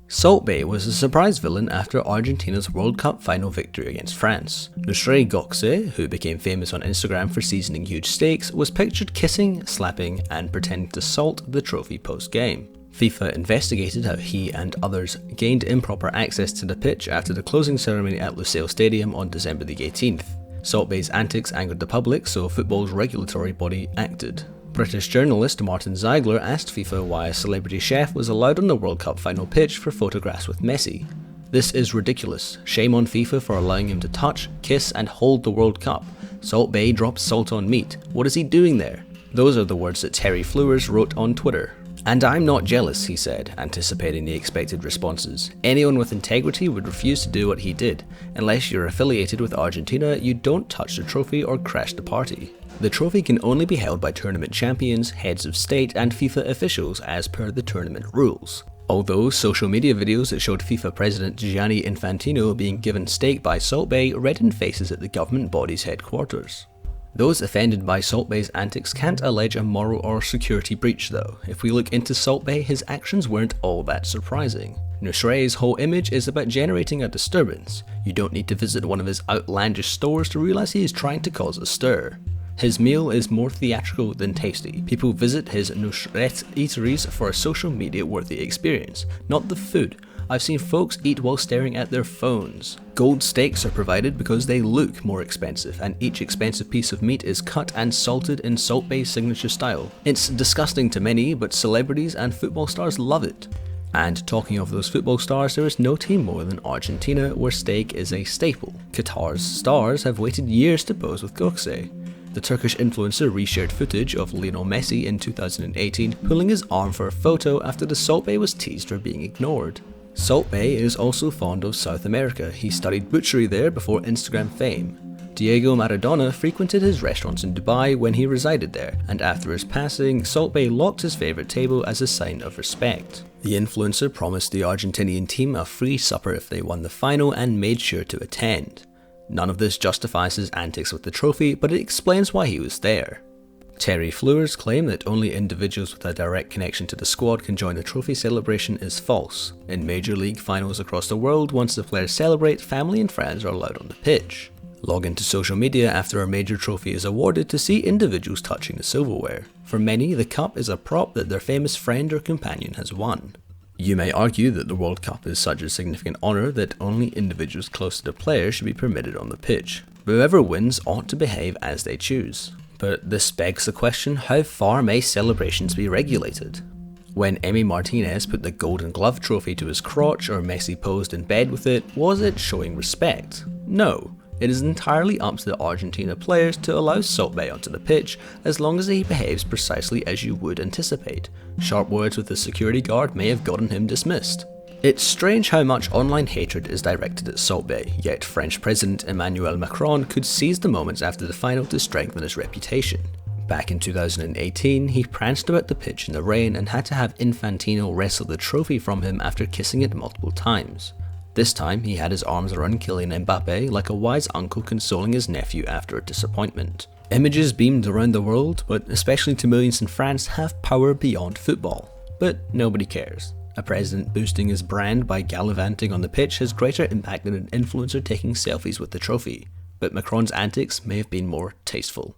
Salt Bae was a surprise villain after Argentina's World Cup final victory against France. Nusret gökçe, who became famous on Instagram for seasoning huge steaks, was pictured kissing, slapping, and pretending to salt the trophy post-game. FIFA investigated how he and others gained improper access to the pitch after the closing ceremony at Lusail Stadium on December the 18th. Salt Bae's antics angered the public, so football's regulatory body acted. British journalist Martin Ziegler asked FIFA why a celebrity chef was allowed on the World Cup final pitch for photographs with Messi. "This is ridiculous. Shame on FIFA for allowing him to touch, kiss and hold the World Cup. Salt Bae drops salt on meat. What is he doing there?" Those are the words that Terry Flewers wrote on Twitter. "And I'm not jealous," he said, anticipating the expected responses. "Anyone with integrity would refuse to do what he did. Unless you're affiliated with Argentina, you don't touch the trophy or crash the party." The trophy can only be held by tournament champions, heads of state and FIFA officials as per the tournament rules. Although social media videos that showed FIFA President Gianni Infantino being given steak by Salt Bae reddened faces at the government body's headquarters. Those offended by Salt Bae's antics can't allege a moral or security breach though. If we look into Salt Bae, his actions weren't all that surprising. Nusret's whole image is about generating a disturbance. You don't need to visit one of his outlandish stores to realise he is trying to cause a stir. His meal is more theatrical than tasty. People visit his nusret eateries for a social media worthy experience, not the food. I've seen folks eat while staring at their phones. Gold steaks are provided because they look more expensive, and each expensive piece of meat is cut and salted in Salt Bae's signature style. It's disgusting to many, but celebrities and football stars love it. And talking of those football stars, there is no team more than Argentina where steak is a staple. Qatar's stars have waited years to pose with gökçe. The Turkish influencer reshared footage of Lionel Messi in 2018 pulling his arm for a photo after the Salt Bae was teased for being ignored. Salt Bae is also fond of South America. He studied butchery there before Instagram fame. Diego Maradona frequented his restaurants in Dubai when he resided there, and after his passing, Salt Bae locked his favourite table as a sign of respect. The influencer promised the Argentinian team a free supper if they won the final and made sure to attend. None of this justifies his antics with the trophy, but it explains why he was there. Terry Flewers' claim that only individuals with a direct connection to the squad can join the trophy celebration is false. In Major League finals across the world, once the players celebrate, family and friends are allowed on the pitch. Log into social media after a major trophy is awarded to see individuals touching the silverware. For many, the cup is a prop that their famous friend or companion has won. You may argue that the World Cup is such a significant honour that only individuals close to the player should be permitted on the pitch. Whoever wins ought to behave as they choose. But this begs the question, how far may celebrations be regulated? When Emi Martinez put the Golden Glove trophy to his crotch or Messi posed in bed with it, was it showing respect? No. It is entirely up to the Argentina players to allow Salt Bae onto the pitch as long as he behaves precisely as you would anticipate. Sharp words with the security guard may have gotten him dismissed. It's strange how much online hatred is directed at Salt Bae, yet French President Emmanuel Macron could seize the moments after the final to strengthen his reputation. Back in 2018, he pranced about the pitch in the rain and had to have Infantino wrestle the trophy from him after kissing it multiple times. This time, he had his arms around Kylian Mbappe like a wise uncle consoling his nephew after a disappointment. Images beamed around the world, but especially to millions in France, have power beyond football. But nobody cares. A president boosting his brand by gallivanting on the pitch has greater impact than an influencer taking selfies with the trophy. But Macron's antics may have been more tasteful.